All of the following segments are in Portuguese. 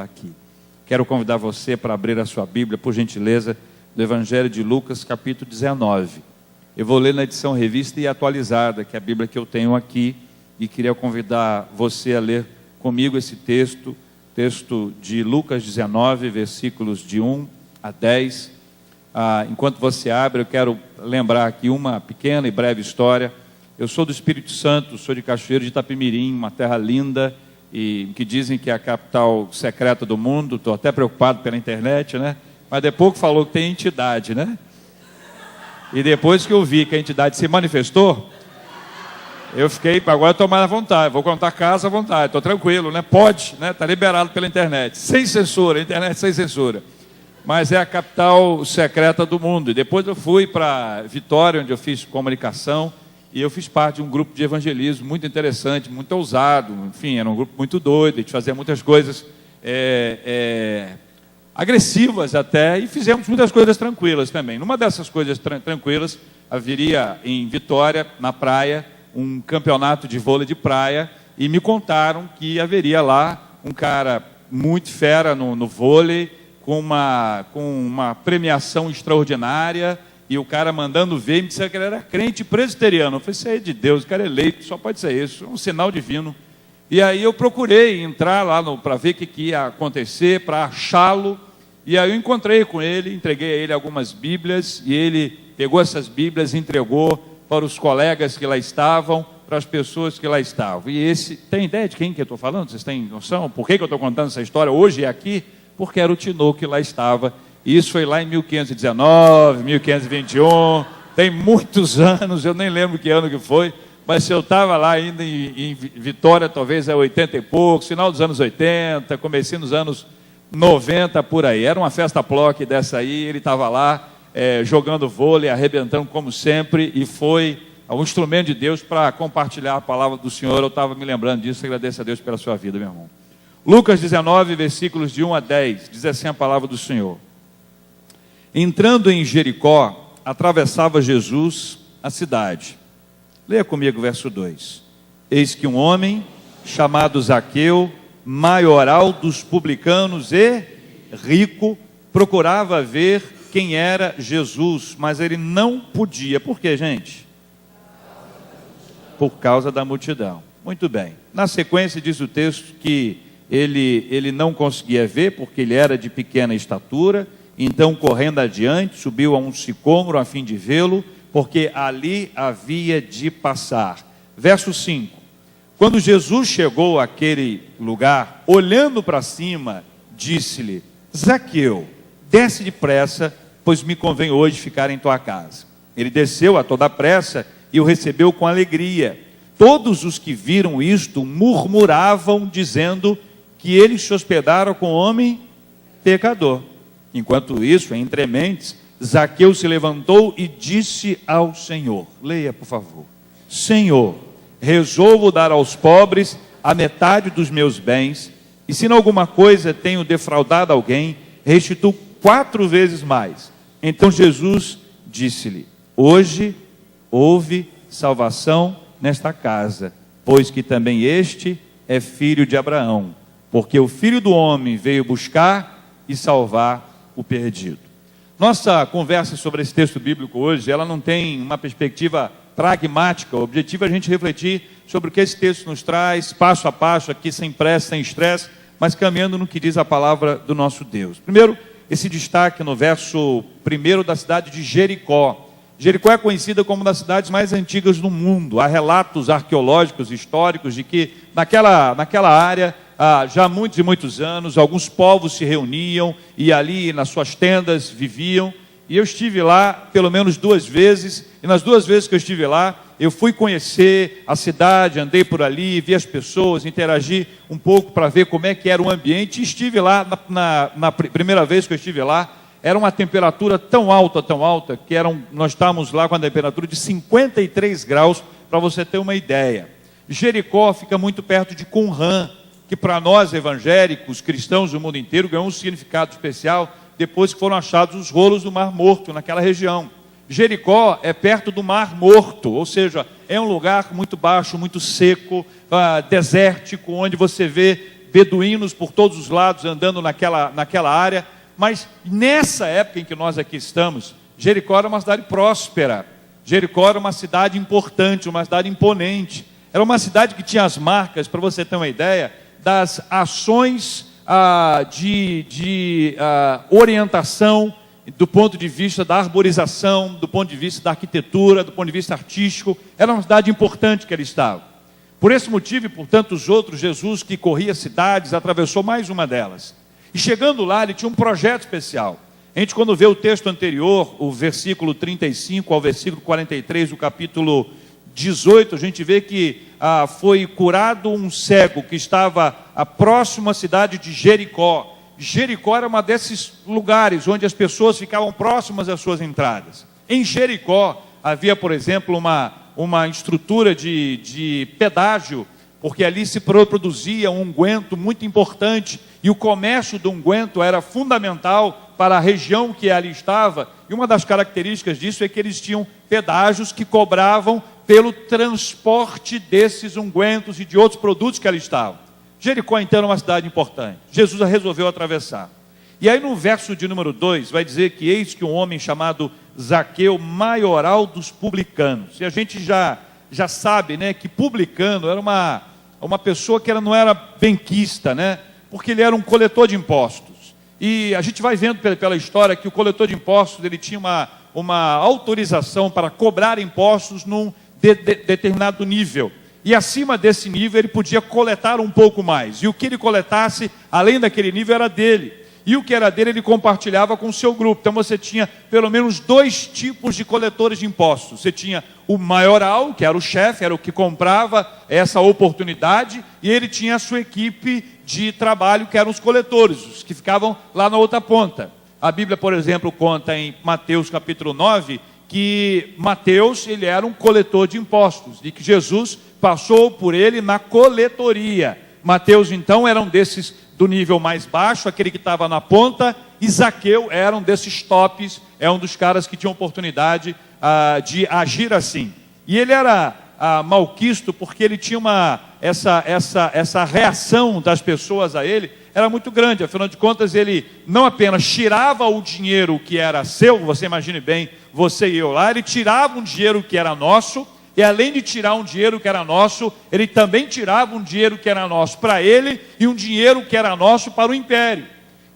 aqui. Quero convidar você para abrir a sua Bíblia, por gentileza, do Evangelho de Lucas, capítulo 19. Eu vou ler na edição revista e atualizada, que é a Bíblia que eu tenho aqui, e queria convidar você a ler comigo esse texto de Lucas 19, versículos de 1 a 10. Enquanto você abre, eu quero lembrar aqui uma pequena e breve história. Eu sou do Espírito Santo, sou de Cachoeiro de Itapemirim, uma terra linda, e que dizem que é a capital secreta do mundo. Estou até preocupado pela internet, né? Mas depois que falou que tem entidade, né? E depois que eu vi que a entidade se manifestou, eu fiquei, agora estou mais à vontade, vou contar casa à vontade, estou tranquilo, né? Pode, né? Está liberado pela internet, sem censura, internet sem censura. Mas é a capital secreta do mundo. E depois eu fui para Vitória, onde eu fiz comunicação, e eu fiz parte de um grupo de evangelismo muito interessante, muito ousado, enfim, era um grupo muito doido, a gente fazia muitas coisas agressivas até, e fizemos muitas coisas tranquilas também. Numa dessas coisas tranquilas, haveria em Vitória, na praia, um campeonato de vôlei de praia, e me contaram que haveria lá um cara muito fera no vôlei, com uma premiação extraordinária, e o cara mandando ver, me disseram que ele era crente presbiteriano. Eu falei, isso aí é de Deus, o cara é eleito, só pode ser isso, é um sinal divino. E aí eu procurei entrar lá para ver o que ia acontecer, para achá-lo, e aí eu encontrei com ele, entreguei a ele algumas Bíblias, e ele pegou essas Bíblias e entregou para os colegas que lá estavam, para as pessoas que lá estavam. E tem ideia de quem que eu estou falando? Vocês têm noção? Por que eu estou contando essa história hoje e aqui? Porque era o Tinoco que lá estava. Isso foi lá em 1519, 1521, tem muitos anos, eu nem lembro que ano que foi, mas se eu estava lá ainda em Vitória, talvez é 80 e poucos, final dos anos 80, comecei nos anos 90, por aí. Era uma festa ploque dessa aí, ele estava lá jogando vôlei, arrebentando como sempre, e foi um instrumento de Deus para compartilhar a palavra do Senhor. Eu estava me lembrando disso, agradeço a Deus pela sua vida, meu irmão. Lucas 19, versículos de 1 a 10, diz assim a palavra do Senhor. Entrando em Jericó, atravessava Jesus a cidade. Leia comigo o verso 2. Eis que um homem, chamado Zaqueu, maioral dos publicanos e rico, procurava ver quem era Jesus, mas ele não podia. Por quê, gente? Por causa da multidão. Muito bem. Na sequência diz o texto que ele não conseguia ver, porque ele era de pequena estatura. Então, correndo adiante, subiu a um sicômoro a fim de vê-lo, porque ali havia de passar. Verso 5. Quando Jesus chegou àquele lugar, olhando para cima, disse-lhe: Zaqueu, desce depressa, pois me convém hoje ficar em tua casa. Ele desceu a toda pressa e o recebeu com alegria. Todos os que viram isto murmuravam, dizendo que ele se hospedara com homem pecador. Enquanto isso, entre mentes, Zaqueu se levantou e disse ao Senhor, leia por favor: Senhor, resolvo dar aos pobres a metade dos meus bens, e se em alguma coisa tenho defraudado alguém, restituo 4 vezes mais. Então Jesus disse-lhe: hoje houve salvação nesta casa, pois que também este é filho de Abraão, porque o Filho do Homem veio buscar e salvar o perdido. Nossa conversa sobre esse texto bíblico hoje, ela não tem uma perspectiva pragmática. O objetivo é a gente refletir sobre o que esse texto nos traz, passo a passo, aqui sem pressa, sem estresse, mas caminhando no que diz a palavra do nosso Deus. Primeiro, esse destaque no verso 1 da cidade de Jericó. Jericó é conhecida como uma das cidades mais antigas do mundo. Há relatos arqueológicos, históricos, de que naquela área, já há muitos e muitos anos, alguns povos se reuniam e ali nas suas tendas viviam. E eu estive lá pelo menos 2 vezes, e nas 2 vezes que eu estive lá, eu fui conhecer a cidade, andei por ali, vi as pessoas, interagi um pouco para ver como é que era o ambiente. E estive lá, na primeira vez que eu estive lá, era uma temperatura tão alta, que nós estávamos lá com a temperatura de 53 graus, para você ter uma ideia. Jericó fica muito perto de Qumran, que para nós evangélicos, cristãos do mundo inteiro, ganhou um significado especial depois que foram achados os rolos do Mar Morto naquela região. Jericó é perto do Mar Morto, ou seja, é um lugar muito baixo, muito seco, desértico, onde você vê beduínos por todos os lados andando naquela área. Mas nessa época em que nós aqui estamos, Jericó era uma cidade próspera, Jericó era uma cidade importante, uma cidade imponente. Era uma cidade que tinha as marcas, para você ter uma ideia, das ações de orientação do ponto de vista da arborização, do ponto de vista da arquitetura, do ponto de vista artístico. Era uma cidade importante que ele estava. Por esse motivo e por tantos outros, Jesus, que corria cidades, atravessou mais uma delas. E chegando lá, ele tinha um projeto especial. A gente, quando vê o texto anterior, o versículo 35 ao versículo 43 do capítulo 18, a gente vê que foi curado um cego que estava próximo à cidade de Jericó. Jericó era um desses lugares onde as pessoas ficavam próximas às suas entradas. Em Jericó havia, por exemplo, uma estrutura de pedágio, porque ali se produzia um unguento muito importante, e o comércio do unguento era fundamental para a região que ali estava. E uma das características disso é que eles tinham pedágios que cobravam pelo transporte desses ungüentos e de outros produtos que ali estavam. Jericó, então, era uma cidade importante. Jesus resolveu atravessar. E aí no verso de número 2, vai dizer que eis que um homem chamado Zaqueu, maioral dos publicanos. E a gente já sabe, né, que publicano era uma pessoa que não era benquista, né, porque ele era um coletor de impostos. E a gente vai vendo pela história que o coletor de impostos, ele tinha uma autorização para cobrar impostos num determinado nível. E acima desse nível ele podia coletar um pouco mais. E o que ele coletasse, além daquele nível, era dele. E o que era dele, ele compartilhava com o seu grupo. Então você tinha pelo menos 2 tipos de coletores de impostos. Você tinha o maioral, que era o chefe, era o que comprava essa oportunidade, e ele tinha a sua equipe de trabalho, que eram os coletores, os que ficavam lá na outra ponta. A Bíblia, por exemplo, conta em Mateus capítulo 9, que Mateus, ele era um coletor de impostos, e que Jesus passou por ele na coletoria. Mateus, então, era um desses do nível mais baixo, aquele que estava na ponta, e Zaqueu era um desses tops, é um dos caras que tinha oportunidade de agir assim. E ele era malquisto porque ele tinha essa reação das pessoas a ele, era muito grande. Afinal de contas, ele não apenas tirava o dinheiro que era seu, você imagine bem, você e eu lá, ele tirava um dinheiro que era nosso, e além de tirar um dinheiro que era nosso, ele também tirava um dinheiro que era nosso para ele, e um dinheiro que era nosso para o império.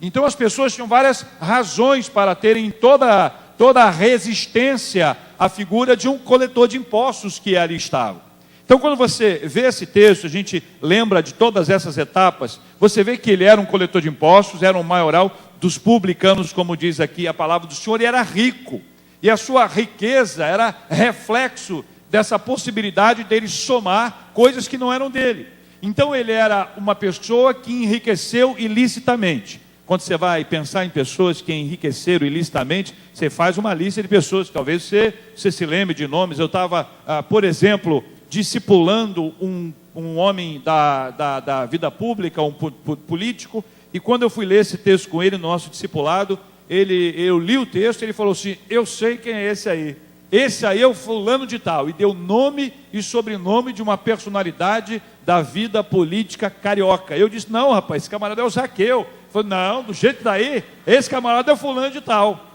Então as pessoas tinham várias razões para terem toda a resistência à figura de um coletor de impostos que ali estava. Então quando você vê esse texto, a gente lembra de todas essas etapas, você vê que ele era um coletor de impostos, era um maioral dos publicanos, como diz aqui a palavra do Senhor, e era rico. E a sua riqueza era reflexo dessa possibilidade dele somar coisas que não eram dele. Então ele era uma pessoa que enriqueceu ilicitamente. Quando você vai pensar em pessoas que enriqueceram ilicitamente, você faz uma lista de pessoas, talvez você se lembre de nomes. Eu estava, por exemplo, discipulando um homem da vida pública, um político, e quando eu fui ler esse texto com ele, nosso discipulado, eu li o texto e ele falou assim: eu sei quem é esse aí. Esse aí é o fulano de tal, e deu nome e sobrenome de uma personalidade da vida política carioca. Eu disse: não, rapaz, esse camarada é o Zaqueu. Ele falou: não, do jeito daí, esse camarada é o fulano de tal.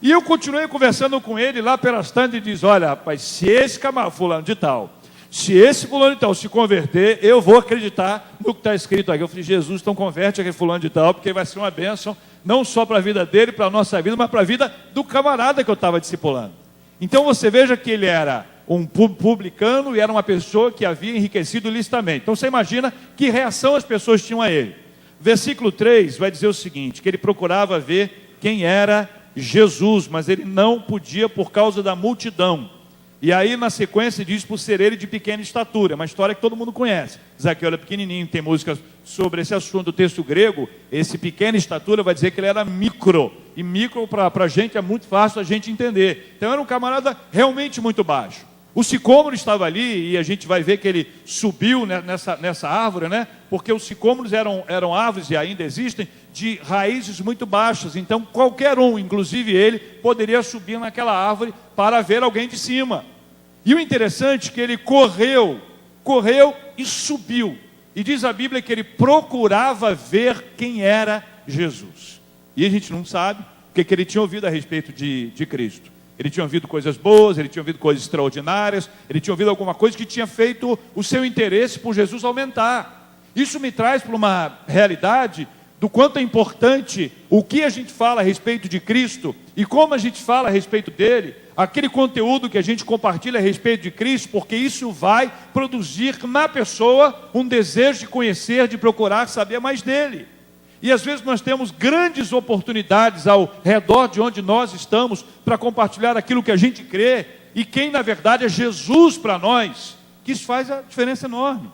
E eu continuei conversando com ele lá pelas tantas e diz: olha, rapaz, se esse camarada, fulano de tal, se esse fulano de tal se converter, eu vou acreditar no que está escrito aqui. Eu falei: Jesus, então converte aquele fulano de tal, porque vai ser uma bênção, não só para a vida dele, para a nossa vida, mas para a vida do camarada que eu estava discipulando. Então você veja que ele era um publicano e era uma pessoa que havia enriquecido ilicitamente. Então você imagina que reação as pessoas tinham a ele. Versículo 3 vai dizer o seguinte, que ele procurava ver quem era Jesus, mas ele não podia por causa da multidão. E aí na sequência diz por ser ele de pequena estatura, uma história que todo mundo conhece. Zaqueu era pequenininho, tem músicas sobre esse assunto. O texto grego, esse pequena estatura vai dizer que ele era micro, e micro para a gente é muito fácil a gente entender. Então era um camarada realmente muito baixo. O sicômoro estava ali, e a gente vai ver que ele subiu nessa árvore, né? Porque os sicômoros eram árvores, e ainda existem, de raízes muito baixas. Então qualquer um, inclusive ele, poderia subir naquela árvore para ver alguém de cima. E o interessante é que ele correu e subiu. e diz a Bíblia que ele procurava ver quem era Jesus. E a gente não sabe o que ele tinha ouvido a respeito de Cristo. Ele tinha ouvido coisas boas, ele tinha ouvido coisas extraordinárias, ele tinha ouvido alguma coisa que tinha feito o seu interesse por Jesus aumentar. Isso me traz para uma realidade do quanto é importante o que a gente fala a respeito de Cristo e como a gente fala a respeito dele, aquele conteúdo que a gente compartilha a respeito de Cristo, porque isso vai produzir na pessoa um desejo de conhecer, de procurar saber mais dele. E às vezes nós temos grandes oportunidades ao redor de onde nós estamos para compartilhar aquilo que a gente crê e quem na verdade é Jesus para nós, que isso faz a diferença enorme.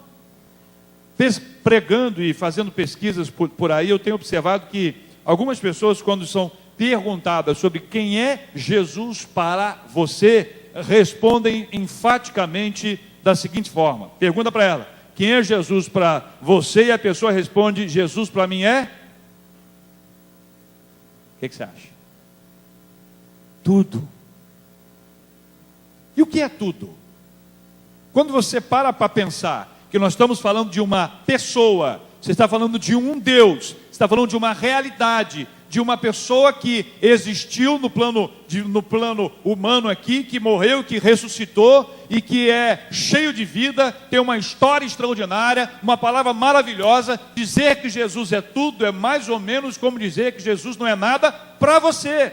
Pregando e fazendo pesquisas por aí, eu tenho observado que algumas pessoas, quando são perguntadas sobre quem é Jesus para você, respondem enfaticamente da seguinte forma: pergunta para ela, quem é Jesus para você? E a pessoa responde, Jesus para mim é... O que você acha? Tudo. E o que é tudo? Quando você para pensar que nós estamos falando de uma pessoa, você está falando de um Deus, você está falando de uma realidade, de uma pessoa que existiu no plano humano aqui, que morreu, que ressuscitou e que é cheio de vida, tem uma história extraordinária, uma palavra maravilhosa. Dizer que Jesus é tudo é mais ou menos como dizer que Jesus não é nada para você.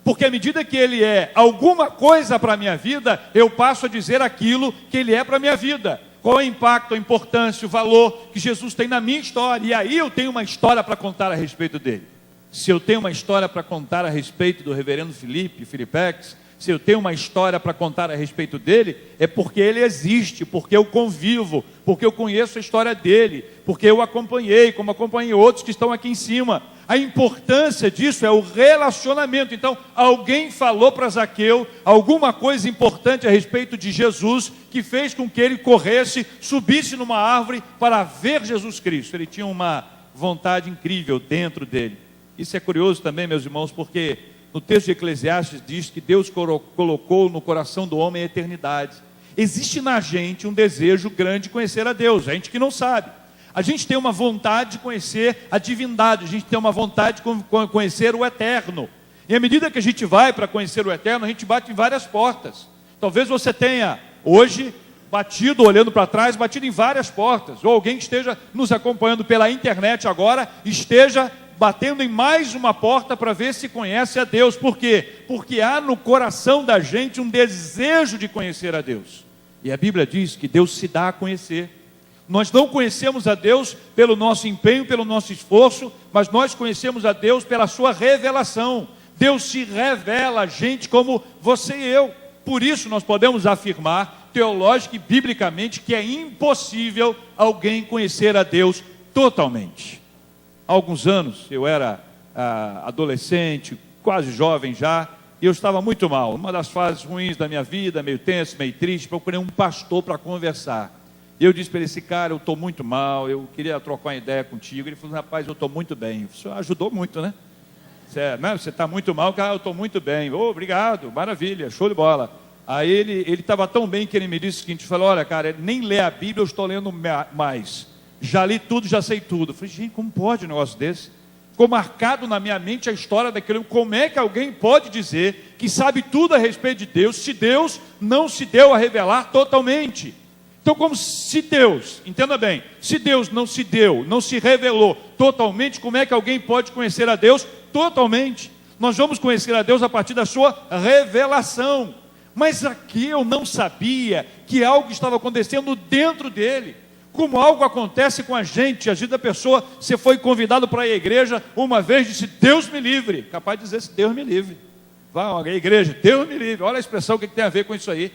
Porque à medida que ele é alguma coisa para a minha vida, eu passo a dizer aquilo que ele é para a minha vida. Qual é o impacto, a importância, o valor que Jesus tem na minha história? E aí eu tenho uma história para contar a respeito dele. Se eu tenho uma história para contar a respeito do reverendo Filipex, se eu tenho uma história para contar a respeito dele, é porque ele existe, porque eu convivo, porque eu conheço a história dele, porque eu acompanhei, como acompanhei outros que estão aqui em cima. A importância disso é o relacionamento. Então, alguém falou para Zaqueu alguma coisa importante a respeito de Jesus, que fez com que ele corresse, subisse numa árvore para ver Jesus Cristo. Ele tinha uma vontade incrível dentro dele. Isso é curioso também, meus irmãos, porque no texto de Eclesiastes diz que Deus colocou no coração do homem a eternidade. Existe na gente um desejo grande de conhecer a Deus, a gente que não sabe. A gente tem uma vontade de conhecer a divindade, a gente tem uma vontade de conhecer o eterno. E à medida que a gente vai para conhecer o eterno, a gente bate em várias portas. Talvez você tenha hoje batido, olhando para trás, batido em várias portas. Ou alguém que esteja nos acompanhando pela internet agora, esteja batendo em mais uma porta para ver se conhece a Deus. Por quê? Porque há no coração da gente um desejo de conhecer a Deus. E a Bíblia diz que Deus se dá a conhecer. Nós não conhecemos a Deus pelo nosso empenho, pelo nosso esforço, mas nós conhecemos a Deus pela sua revelação. Deus se revela a gente como você e eu. Por isso nós podemos afirmar, teológica e biblicamente, que é impossível alguém conhecer a Deus totalmente. Há alguns anos, eu era adolescente, quase jovem já, e eu estava muito mal. Uma das fases ruins da minha vida, meio tenso, meio triste, procurei um pastor para conversar. E eu disse para ele, esse cara, eu estou muito mal, eu queria trocar uma ideia contigo. Ele falou, rapaz, eu estou muito bem. O senhor ajudou muito, né? Você está muito mal, cara, eu estou muito bem. Oh, obrigado, maravilha, show de bola. Aí ele estava tão bem que ele me disse o seguinte, falou, olha cara, nem ler a Bíblia eu estou lendo mais. Já li tudo, já sei tudo. Eu falei, gente, como pode um negócio desse? Ficou marcado na minha mente a história daquilo. Como é que alguém pode dizer que sabe tudo a respeito de Deus, se Deus não se deu a revelar totalmente? Então, como se Deus, entenda bem, se Deus não se deu, não se revelou totalmente, como é que alguém pode conhecer a Deus totalmente? Nós vamos conhecer a Deus a partir da sua revelação. Mas aqui eu não sabia que algo estava acontecendo dentro dele. Como algo acontece com a gente, às vezes a pessoa, você foi convidado para ir à igreja, uma vez disse, Deus me livre, capaz de dizer, Deus me livre, vai à igreja, Deus me livre, olha a expressão, o que tem a ver com isso aí,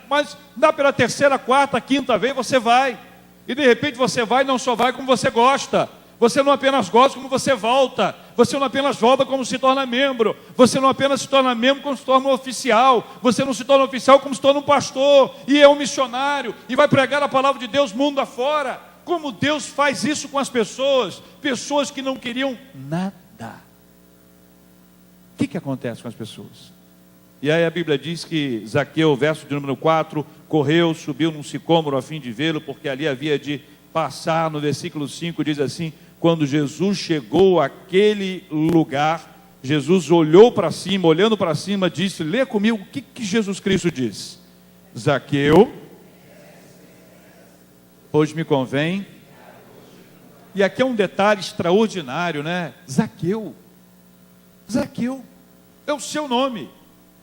mas dá pela terceira, quarta, quinta vez, você vai, e de repente você vai, não só vai como você gosta, você não apenas gosta como você volta, você não apenas volta como se torna membro, você não apenas se torna membro como se torna um oficial, você não se torna oficial como se torna um pastor, e é um missionário, e vai pregar a palavra de Deus mundo afora. Como Deus faz isso com as pessoas, pessoas que não queriam nada. O que acontece com as pessoas? E aí a Bíblia diz que Zaqueu, verso de número 4, correu, subiu num sicômoro a fim de vê-lo, porque ali havia de passar no versículo 5, diz assim: quando Jesus chegou àquele lugar, Jesus olhou para cima, olhando para cima, disse, lê comigo o que Jesus Cristo disse: Zaqueu, hoje me convém. E aqui é um detalhe extraordinário, né? Zaqueu é o seu nome.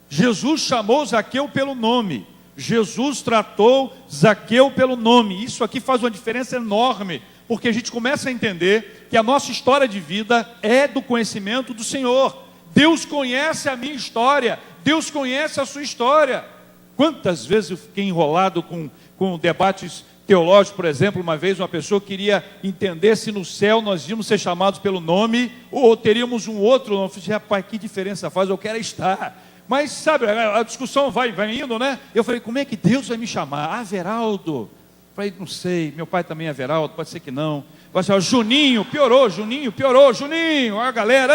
Jesus chamou Zaqueu pelo nome. Jesus tratou Zaqueu pelo nome. Isso aqui faz uma diferença enorme, porque a gente começa a entender que a nossa história de vida é do conhecimento do Senhor. Deus conhece a minha história, Deus conhece a sua história. Quantas vezes eu fiquei enrolado com debates teológicos, por exemplo, uma vez uma pessoa queria entender se no céu nós íamos ser chamados pelo nome ou teríamos um outro nome. Eu falei, rapaz, que diferença faz, eu quero estar. Mas sabe, a discussão vai indo, né? Eu falei, como é que Deus vai me chamar? Averaldo. Eu falei, não sei, meu pai também é Averaldo, pode ser que não. Vai ser Juninho, piorou, Juninho, a galera,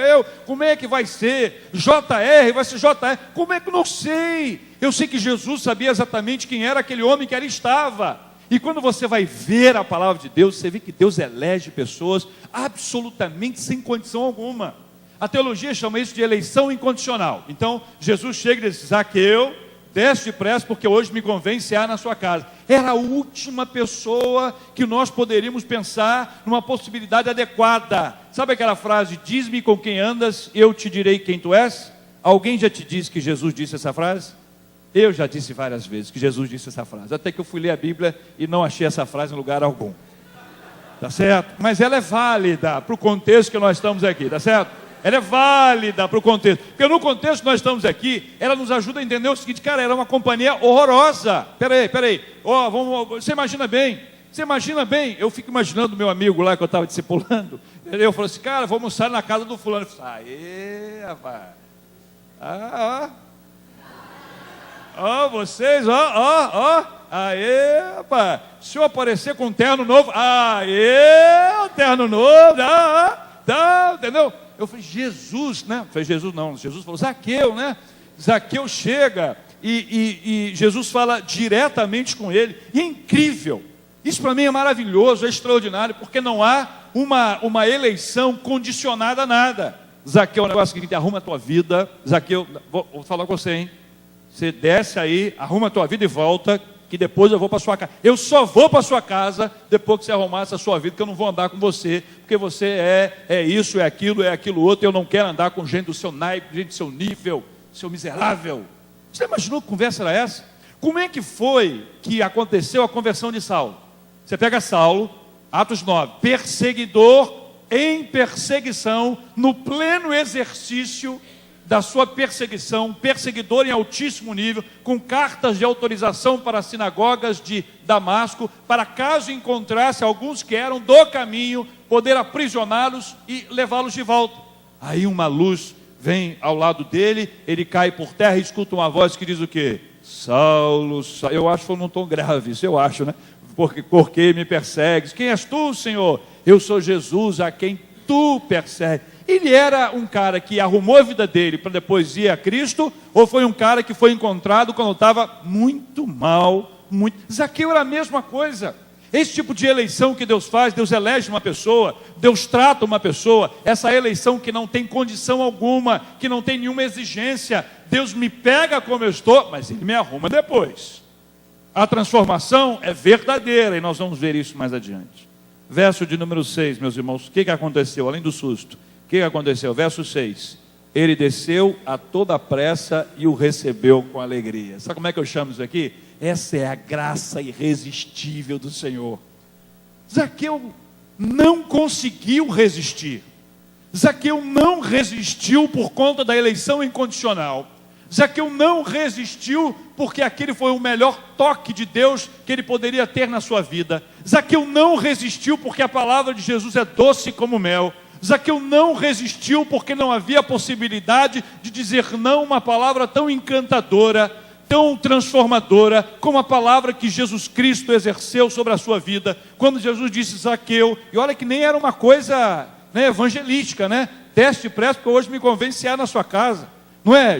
eu, como é que vai ser? JR, vai ser JR, como é que eu não sei? Eu sei que Jesus sabia exatamente quem era aquele homem que ali estava. E quando você vai ver a palavra de Deus, você vê que Deus elege pessoas absolutamente sem condição alguma. A teologia chama isso de eleição incondicional. Então, Jesus chega e diz, Zaqueu, desce depressa, porque hoje me convém cear na sua casa. Era a última pessoa que nós poderíamos pensar numa possibilidade adequada. Sabe aquela frase, diz-me com quem andas, eu te direi quem tu és? Alguém já te disse que Jesus disse essa frase? Eu já disse várias vezes que Jesus disse essa frase, até que eu fui ler a Bíblia e não achei essa frase em lugar algum. Tá certo? Mas ela é válida para o contexto que nós estamos aqui, tá certo? Ela é válida para o contexto, porque no contexto que nós estamos aqui, ela nos ajuda a entender o seguinte, cara, era uma companhia horrorosa. Peraí, você imagina bem, eu fico imaginando o meu amigo lá que eu estava discipulando, eu falei assim, cara, vou almoçar na casa do fulano. Eu falei, aê, rapaz, vocês, aê, rapaz, se eu aparecer com um terno novo, aê, terno novo, entendeu? Eu falei, Jesus, né? Jesus falou, Zaqueu, né? Zaqueu chega e Jesus fala diretamente com ele, e é incrível, isso para mim é maravilhoso, é extraordinário, porque não há uma eleição condicionada a nada. Zaqueu, é um negócio que arruma a tua vida. Zaqueu, vou falar com você, hein? Você desce aí, arruma a tua vida e volta, que depois eu vou para sua casa. Eu só vou para sua casa depois que você arrumar essa sua vida, que eu não vou andar com você, porque você é isso, é aquilo outro, eu não quero andar com gente do seu naipe, gente do seu nível, seu miserável. Você imaginou que conversa era essa? Como é que foi que aconteceu a conversão de Saulo? Você pega Saulo, Atos 9, perseguidor em perseguição, no pleno exercício da sua perseguição, perseguidor em altíssimo nível, com cartas de autorização para as sinagogas de Damasco, para caso encontrasse alguns que eram do caminho, poder aprisioná-los e levá-los de volta. Aí uma luz vem ao lado dele, ele cai por terra e escuta uma voz que diz o quê? Saulo, eu acho que foi num tom grave, isso eu acho, né? Porque me persegues? Quem és tu, Senhor? Eu sou Jesus, a quem tu persegues. Ele era um cara que arrumou a vida dele para depois ir a Cristo, ou foi um cara que foi encontrado quando estava muito mal, Zaqueu era a mesma coisa. Esse tipo de eleição que Deus faz, Deus elege uma pessoa, Deus trata uma pessoa, essa eleição que não tem condição alguma, que não tem nenhuma exigência, Deus me pega como eu estou, mas Ele me arruma depois. A transformação é verdadeira, e nós vamos ver isso mais adiante. Verso de número 6, meus irmãos, o que aconteceu, além do susto? O que aconteceu? Verso 6, ele desceu a toda pressa e o recebeu com alegria. Sabe como é que eu chamo isso aqui? Essa é a graça irresistível do Senhor. Zaqueu não conseguiu resistir. Zaqueu não resistiu por conta da eleição incondicional. Zaqueu não resistiu porque aquele foi o melhor toque de Deus que ele poderia ter na sua vida. Zaqueu não resistiu porque a palavra de Jesus é doce como mel. Zaqueu não resistiu porque não havia possibilidade de dizer não a uma palavra tão encantadora, tão transformadora, como a palavra que Jesus Cristo exerceu sobre a sua vida. Quando Jesus disse Zaqueu, e olha que nem era uma coisa evangelística, desce depressa porque hoje me convém cear na sua casa. Não é?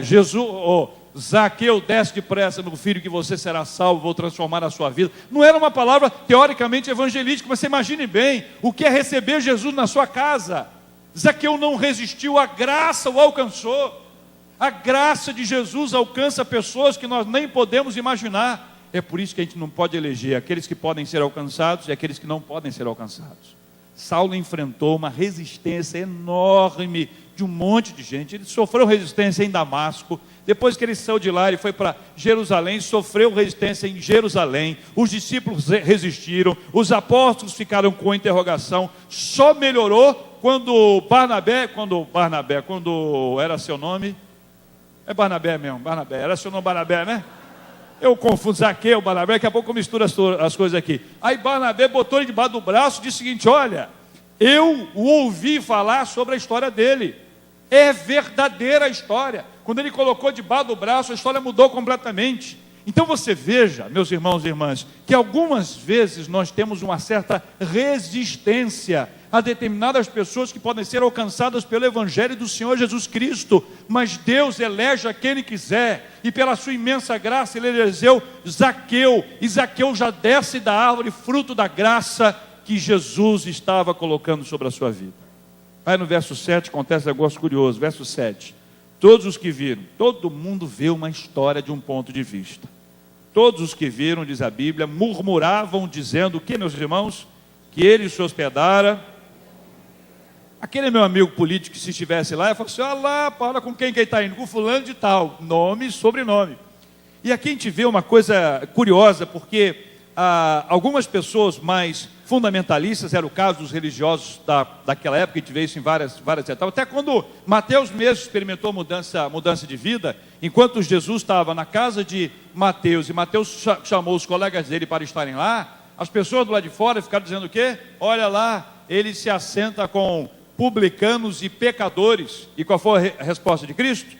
Zaqueu, desce depressa, meu filho, que você será salvo, vou transformar a sua vida. Não era uma palavra teoricamente evangelística, mas você imagine bem o que é receber Jesus na sua casa. Zaqueu não resistiu, a graça o alcançou. A graça de Jesus alcança pessoas que nós nem podemos imaginar. É por isso que a gente não pode eleger aqueles que podem ser alcançados e aqueles que não podem ser alcançados. Saulo enfrentou uma resistência enorme de um monte de gente. Ele sofreu resistência em Damasco. Depois que ele saiu de lá, ele foi para Jerusalém, sofreu resistência em Jerusalém. Os discípulos resistiram, os apóstolos ficaram com interrogação. Só melhorou quando era seu nome, é Barnabé mesmo, Barnabé, era seu nome Barnabé, né? Eu confundo Zaqueu, Barnabé, daqui a pouco eu misturo as coisas aqui. Aí Barnabé botou ele debaixo do braço e disse o seguinte: olha, eu o ouvi falar sobre a história dele, é verdadeira a história. Quando ele colocou debaixo do braço, a história mudou completamente. Então você veja, meus irmãos e irmãs, que algumas vezes nós temos uma certa resistência a determinadas pessoas que podem ser alcançadas pelo Evangelho do Senhor Jesus Cristo, mas Deus elege a quem Ele quiser, e pela sua imensa graça Ele elegeu Zaqueu, e Zaqueu já desce da árvore, fruto da graça que Jesus estava colocando sobre a sua vida. Aí no verso 7 acontece um negócio curioso, verso 7, todos os que viram, todo mundo vê uma história de um ponto de vista. Todos os que viram, diz a Bíblia, murmuravam dizendo o que, meus irmãos? Que ele se hospedara. Aquele meu amigo político que se estivesse lá, eu falo assim: olha lá, para com quem que ele está indo? Com fulano de tal, nome e sobrenome. E aqui a gente vê uma coisa curiosa, porque algumas pessoas mais fundamentalistas, era o caso dos religiosos daquela época, a gente vê isso em várias etapas, até quando Mateus mesmo experimentou mudança de vida, enquanto Jesus estava na casa de Mateus, e Mateus chamou os colegas dele para estarem lá, as pessoas do lado de fora ficaram dizendo o quê? Olha lá, ele se assenta com publicanos e pecadores. E qual foi a resposta de Cristo?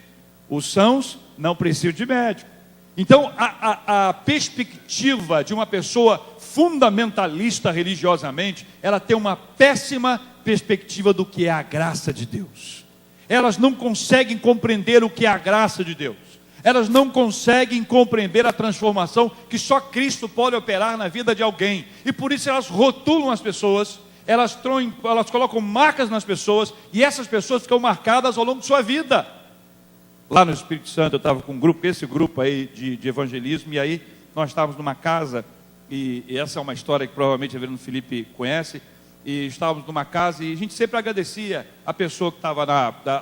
Os sãos não precisam de médico. Então a perspectiva de uma pessoa fundamentalista religiosamente, ela tem uma péssima perspectiva do que é a graça de Deus. Elas não conseguem compreender o que é a graça de Deus. Elas não conseguem compreender a transformação que só Cristo pode operar na vida de alguém. E por isso elas rotulam as pessoas, elas colocam marcas nas pessoas, e essas pessoas ficam marcadas ao longo de sua vida. Lá no Espírito Santo eu estava com um grupo, esse grupo aí de evangelismo, e aí nós estávamos numa casa, e essa é uma história que provavelmente o reverendo Felipe conhece, e estávamos numa casa, e a gente sempre agradecia a pessoa que estava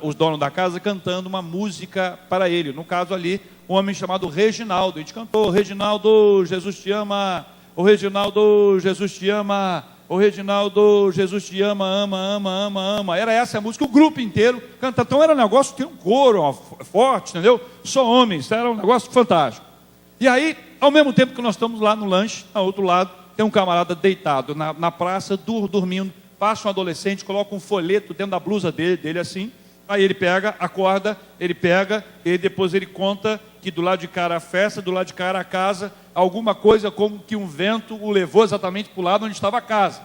os donos da casa, cantando uma música para ele. No caso ali, um homem chamado Reginaldo. A gente cantou: Reginaldo, Jesus te ama, o Reginaldo, Jesus te ama, o Reginaldo, Jesus te ama, ama, ama, ama, ama. Era essa a música, o grupo inteiro cantando. Então era um negócio, tem um coro forte, entendeu? Só homens, era um negócio fantástico. E aí, ao mesmo tempo que nós estamos lá no lanche, ao outro lado, tem um camarada deitado na praça, dormindo. Passa um adolescente, coloca um folheto dentro da blusa dele assim. Aí ele pega, acorda, e depois ele conta que do lado de cá era a festa, do lado de cá era a casa, alguma coisa como que um vento o levou exatamente para o lado onde estava a casa.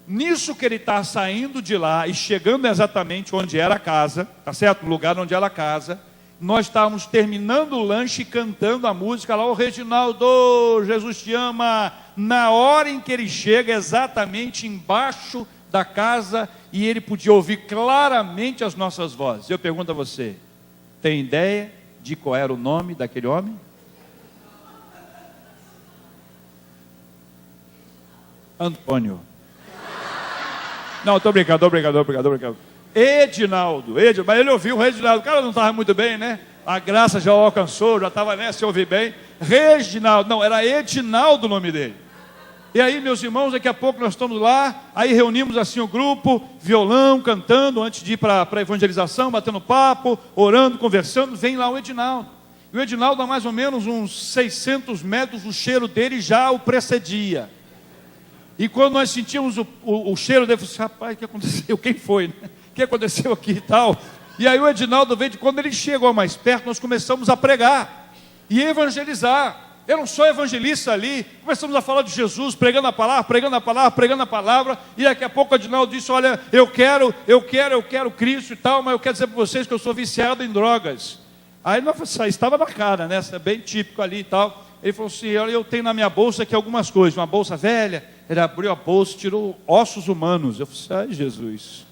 Nisso que ele está saindo de lá e chegando exatamente onde era a casa, tá certo? No lugar onde era a casa, nós estávamos terminando o lanche e cantando a música lá: o Reginaldo, Jesus te ama. Na hora em que ele chega exatamente embaixo da casa, e ele podia ouvir claramente as nossas vozes. Eu pergunto a você, tem ideia de qual era o nome daquele homem? Antônio. Não, estou brincando. Edinaldo, mas ele ouviu o Reginaldo, o cara não estava muito bem, né? A graça já o alcançou, já estava, né, se ouvir bem. Reginaldo, não, era Edinaldo o nome dele. E aí, meus irmãos, daqui a pouco nós estamos lá, aí reunimos assim o grupo, violão, cantando, antes de ir para a evangelização, batendo papo, orando, conversando, vem lá o Edinaldo. E o Edinaldo, a mais ou menos uns 600 metros, o cheiro dele já o precedia. E quando nós sentimos o cheiro dele, eu falei assim: rapaz, o que aconteceu? Quem foi? Né? O que aconteceu aqui e tal? E aí o Edinaldo veio, quando ele chegou mais perto, nós começamos a pregar e evangelizar. Eu não sou evangelista ali, começamos a falar de Jesus, pregando a palavra, e daqui a pouco o Edinaldo disse: olha, eu quero Cristo e tal, mas eu quero dizer para vocês que eu sou viciado em drogas. Aí estava na cara, né? Bem típico ali e tal. Ele falou assim, eu tenho na minha bolsa aqui algumas coisas, uma bolsa velha. Ele abriu a bolsa, tirou ossos humanos. Eu falei, ai Jesus,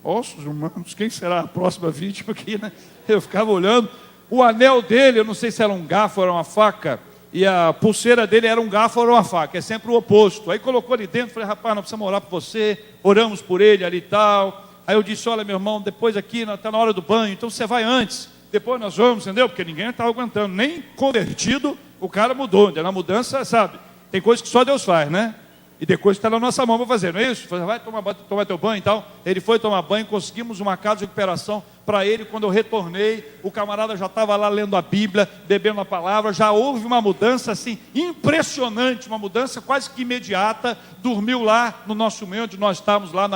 ossos humanos, quem será a próxima vítima aqui, né? Eu ficava olhando, o anel dele, eu não sei se era um garfo ou era uma faca, e a pulseira dele era um garfo ou era uma faca, é sempre o oposto. Aí colocou ali dentro, falei, rapaz, nós precisamos orar por você, oramos por ele ali e tal. Aí eu disse, olha meu irmão, depois aqui, está na hora do banho, então você vai antes, depois nós vamos, entendeu? Porque ninguém estava aguentando, nem convertido, o cara mudou, na mudança, sabe, tem coisas que só Deus faz, né? E depois está na nossa mão para fazer, não é isso? Vai tomar teu banho e tal. Ele foi tomar banho, conseguimos uma casa de recuperação para ele. Quando eu retornei, o camarada já estava lá lendo a Bíblia, bebendo a palavra. Já houve uma mudança assim, impressionante, uma mudança quase que imediata. Dormiu lá no nosso meio, onde nós estávamos lá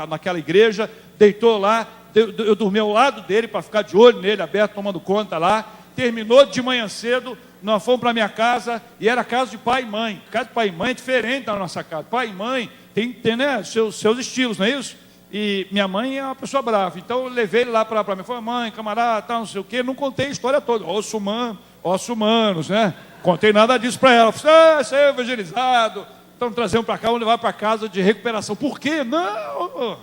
naquela igreja. Deitou lá, eu dormi ao lado dele para ficar de olho nele, aberto, tomando conta lá. Terminou de manhã cedo, nós fomos para a minha casa, e era casa de pai e mãe. Casa de pai e mãe é diferente da nossa casa. Pai e mãe tem né, seus estilos, não é isso? E minha mãe é uma pessoa brava, então eu levei ele lá para mim. Falei, mãe, camarada, tal, não sei o quê. Não contei a história toda, ossos humanos, né? Contei nada disso para ela. Falei, você é evangelizado, então trazemos para cá, vamos levar para casa de recuperação. Por quê? Não,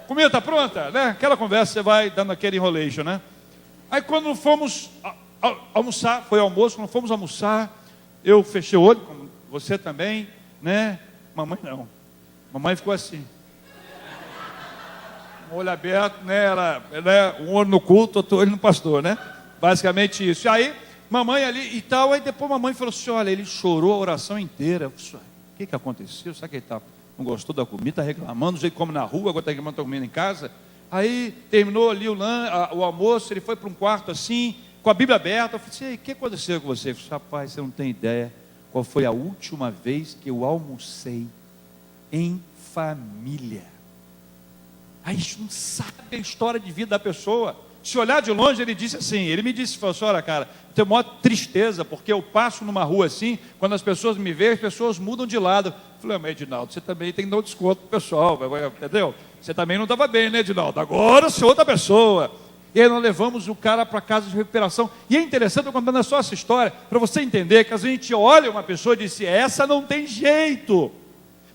comida está pronta, né? Aquela conversa, você vai dando aquele enrolation, né? Aí quando fomos almoçar, foi almoço, quando fomos almoçar, eu fechei o olho, como você também, né? Mamãe não. Mamãe ficou assim. Um olho aberto, né? Um olho no culto, outro olho no pastor, né? Basicamente isso. E aí, mamãe ali e tal, aí depois mamãe falou assim, olha, ele chorou a oração inteira. Eu falei, o que aconteceu? Será que ele não gostou da comida, está reclamando, do jeito que come na rua, agora está reclamando, está comendo em casa? Aí terminou ali o almoço, ele foi para um quarto assim, com a Bíblia aberta. Eu falei assim, o que aconteceu com você? Eu falei, rapaz, você não tem ideia qual foi a última vez que eu almocei em família. Aí a gente não sabe a história de vida da pessoa. Se olhar de longe, ele disse assim, ele me disse, falou assim, olha cara, eu tenho maior tristeza, porque eu passo numa rua assim, quando as pessoas me veem, as pessoas mudam de lado. Eu falei, mas Edinaldo, você também tem que dar um desconto pro pessoal, entendeu? Você também não estava bem, né, Edinaldo? Agora você é outra pessoa. E aí nós levamos o cara para a casa de recuperação. E é interessante, eu contando só essa história, para você entender que às vezes a gente olha uma pessoa e diz, essa não tem jeito.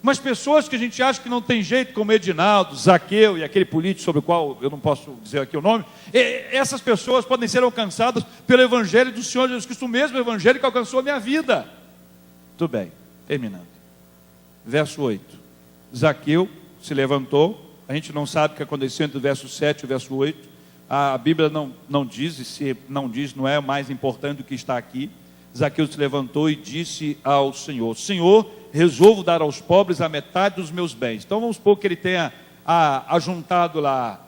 Mas pessoas que a gente acha que não tem jeito, como Edinaldo, Zaqueu e aquele político sobre o qual eu não posso dizer aqui o nome, essas pessoas podem ser alcançadas pelo Evangelho do Senhor Jesus Cristo, o mesmo Evangelho que alcançou a minha vida. Tudo bem, terminando. Verso 8. Zaqueu se levantou, a gente não sabe o que aconteceu entre o verso 7 e o verso 8. A Bíblia não diz, e se não diz, não é mais importante do que está aqui. Zaqueu se levantou e disse ao Senhor, Senhor, resolvo dar aos pobres a metade dos meus bens. Então vamos supor que ele tenha ajuntado lá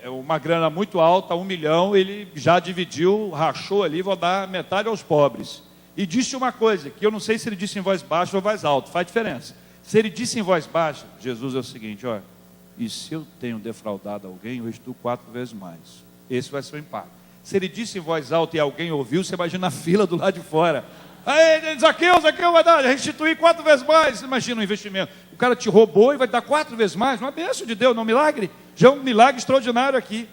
uma grana muito alta, 1 milhão, ele já dividiu, rachou ali, vou dar metade aos pobres. E disse uma coisa, que eu não sei se ele disse em voz baixa ou voz alta, faz diferença. Se ele disse em voz baixa, Jesus é o seguinte, olha, e se eu tenho defraudado alguém, eu restituo 4 vezes mais. Esse vai ser o impacto. Se ele disse em voz alta e alguém ouviu, você imagina a fila do lado de fora. Aí, Zaqueu vai dar, restituir 4 vezes mais. Você imagina o investimento. O cara te roubou e vai dar 4 vezes mais. Uma bênção de Deus, não é um milagre? Já é um milagre extraordinário aqui.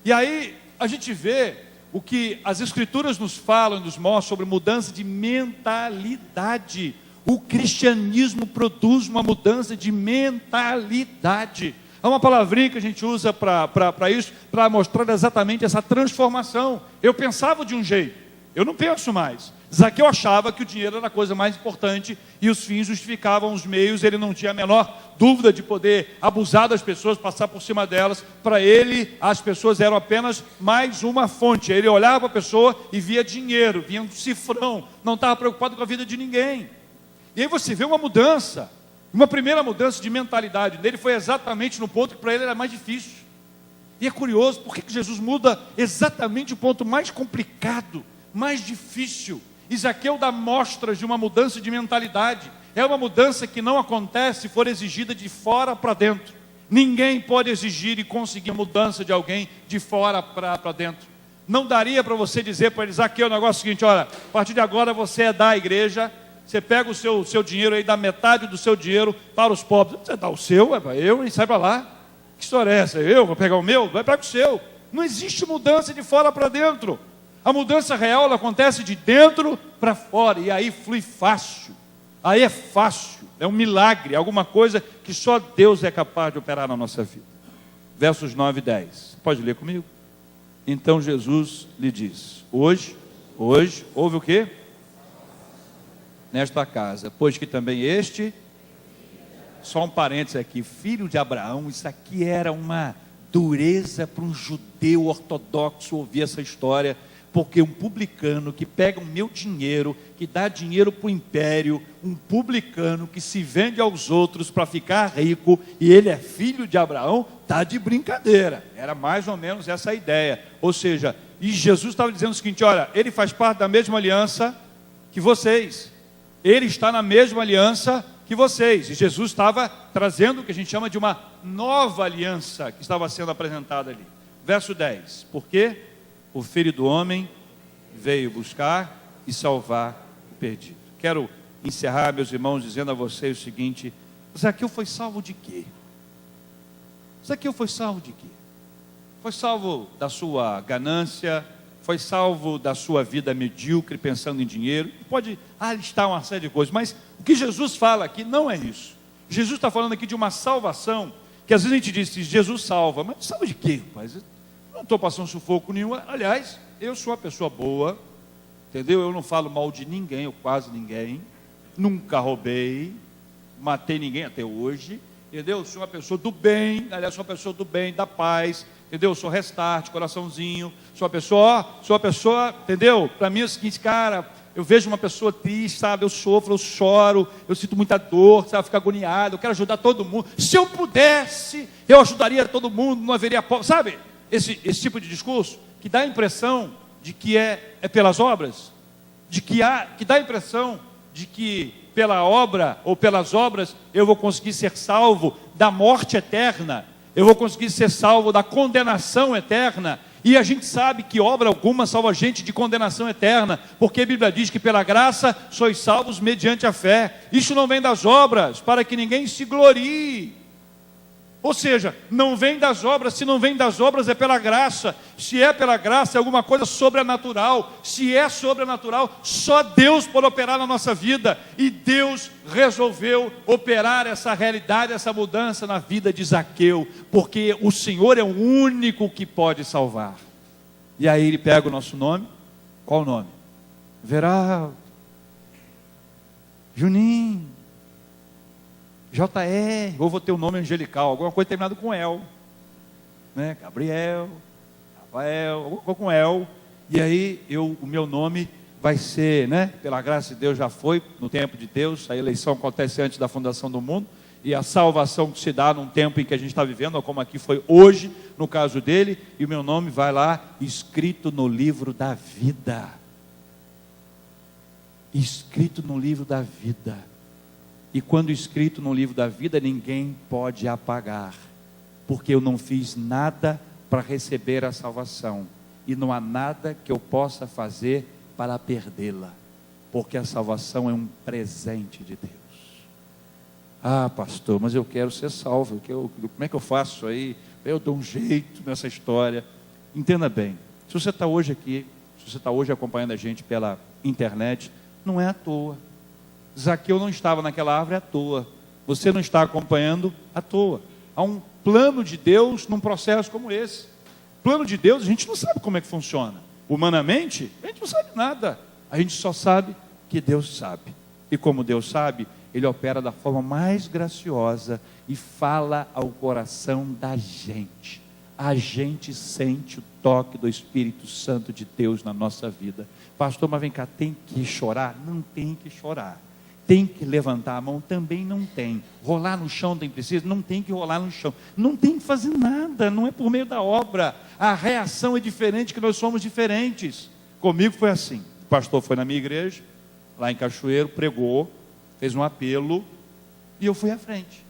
E aí a gente vê o que as Escrituras nos falam, nos mostram sobre mudança de mentalidade. O cristianismo produz uma mudança de mentalidade. Há uma palavrinha que a gente usa para isso, para mostrar exatamente essa transformação. Eu pensava de um jeito, eu não penso mais. Zaqueu achava que o dinheiro era a coisa mais importante e os fins justificavam os meios. Ele não tinha a menor dúvida de poder abusar das pessoas, passar por cima delas. Para ele, as pessoas eram apenas mais uma fonte. Ele olhava para a pessoa e via dinheiro, via um cifrão, não estava preocupado com a vida de ninguém. E aí você vê uma mudança. Uma primeira mudança de mentalidade dele foi exatamente no ponto que para ele era mais difícil. E é curioso, por que Jesus muda exatamente o ponto mais complicado, mais difícil? E Zaqueu dá mostras de uma mudança de mentalidade. É uma mudança que não acontece se for exigida de fora para dentro. Ninguém pode exigir e conseguir a mudança de alguém de fora para dentro. Não daria para você dizer para ele, Zaqueu, o negócio é o seguinte, olha, a partir de agora você é da igreja, você pega o seu dinheiro aí, dá metade do seu dinheiro para os pobres. Você dá o seu, é para eu, e sai para lá. Que história é essa? Eu vou pegar o meu? Vai para o seu. Não existe mudança de fora para dentro. A mudança real, ela acontece de dentro para fora, e aí flui fácil. Aí é fácil, é um milagre, é alguma coisa que só Deus é capaz de operar na nossa vida. Versos 9 e 10. Pode ler comigo? Então Jesus lhe diz: hoje, houve o quê? Nesta casa, pois que também este, só um parênteses aqui, filho de Abraão, isso aqui era uma dureza para um judeu ortodoxo ouvir essa história, porque um publicano que pega o meu dinheiro, que dá dinheiro para o império, um publicano que se vende aos outros para ficar rico, e ele é filho de Abraão, está de brincadeira. Era mais ou menos essa a ideia. Ou seja, e Jesus estava dizendo o seguinte: olha, ele faz parte da mesma aliança que vocês, ele está na mesma aliança que vocês. E Jesus estava trazendo o que a gente chama de uma nova aliança que estava sendo apresentada ali. Verso 10, porque o Filho do Homem veio buscar e salvar o perdido. Quero encerrar, meus irmãos, dizendo a vocês o seguinte: Zaqueu foi salvo de quê? Zaqueu foi salvo de quê? Foi salvo da sua ganância, foi salvo da sua vida medíocre, pensando em dinheiro. Pode listar uma série de coisas, mas o que Jesus fala aqui não é isso. Jesus está falando aqui de uma salvação, que às vezes a gente diz: Jesus salva, mas salva de quê, rapaz? Eu não estou passando sufoco nenhum. Aliás, eu sou uma pessoa boa, entendeu? Eu não falo mal de ninguém, ou quase ninguém, nunca roubei, matei ninguém até hoje, entendeu? Eu sou uma pessoa do bem, aliás, sou uma pessoa do bem, da paz, entendeu? Eu sou restart, coraçãozinho, sou uma pessoa, entendeu? Para mim é o seguinte, cara, eu vejo uma pessoa triste, sabe? Eu sofro, eu choro, eu sinto muita dor, sabe? Eu fico agoniado, eu quero ajudar todo mundo. Se eu pudesse, eu ajudaria todo mundo, não haveria pobre, sabe? Esse tipo de discurso que dá a impressão de que é pelas obras, que dá a impressão de que pela obra ou pelas obras eu vou conseguir ser salvo da morte eterna, eu vou conseguir ser salvo da condenação eterna. E a gente sabe que obra alguma salva a gente de condenação eterna, porque a Bíblia diz que pela graça sois salvos mediante a fé. Isso não vem das obras, para que ninguém se glorie. Ou seja, não vem das obras. Se não vem das obras, é pela graça. Se é pela graça, é alguma coisa sobrenatural. Se é sobrenatural, só Deus pode operar na nossa vida. E Deus resolveu operar essa realidade, essa mudança na vida de Zaqueu, porque o Senhor é o único que pode salvar. E aí ele pega o nosso nome. Qual o nome? Veraldo, Juninho, JR, ou vou ter um nome angelical, alguma coisa terminada com El, né? Gabriel, Rafael, alguma coisa com El. E aí o meu nome vai ser, né? Pela graça de Deus já foi no tempo de Deus. A eleição acontece antes da fundação do mundo, e a salvação que se dá num tempo em que a gente está vivendo, como aqui foi hoje, no caso dele, e o meu nome vai lá, escrito no livro da vida. Escrito no livro da vida. E quando escrito no livro da vida, ninguém pode apagar, porque eu não fiz nada para receber a salvação, e não há nada que eu possa fazer para perdê-la, porque a salvação é um presente de Deus. Ah, pastor, mas eu quero ser salvo, como é que eu faço isso aí? Eu dou um jeito nessa história. Entenda bem, se você está hoje aqui, se você está hoje acompanhando a gente pela internet, não é à toa. Zaqueu não estava naquela árvore à toa. Você não está acompanhando à toa. Há um plano de Deus num processo como esse. Plano de Deus, a gente não sabe como é que funciona. Humanamente, a gente não sabe nada. A gente só sabe que Deus sabe. E como Deus sabe, Ele opera da forma mais graciosa e fala ao coração da gente. A gente sente o toque do Espírito Santo de Deus na nossa vida. Pastor, mas vem cá, tem que chorar? Não tem que chorar. Tem que levantar a mão? Também não tem. Rolar no chão tem preciso? Não tem que rolar no chão. Não tem que fazer nada, não é por meio da obra. A reação é diferente, que nós somos diferentes. Comigo foi assim. O pastor foi na minha igreja, lá em Cachoeiro, pregou, fez um apelo, e eu fui à frente.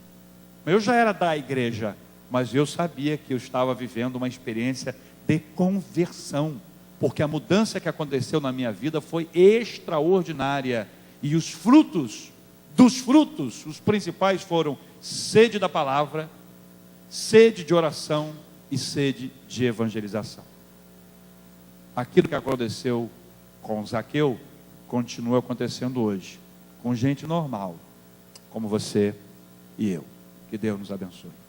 Eu já era da igreja, mas eu sabia que eu estava vivendo uma experiência de conversão, porque a mudança que aconteceu na minha vida foi extraordinária. E os frutos, os principais foram sede da palavra, sede de oração e sede de evangelização. Aquilo que aconteceu com Zaqueu continua acontecendo hoje, com gente normal, como você e eu. Que Deus nos abençoe.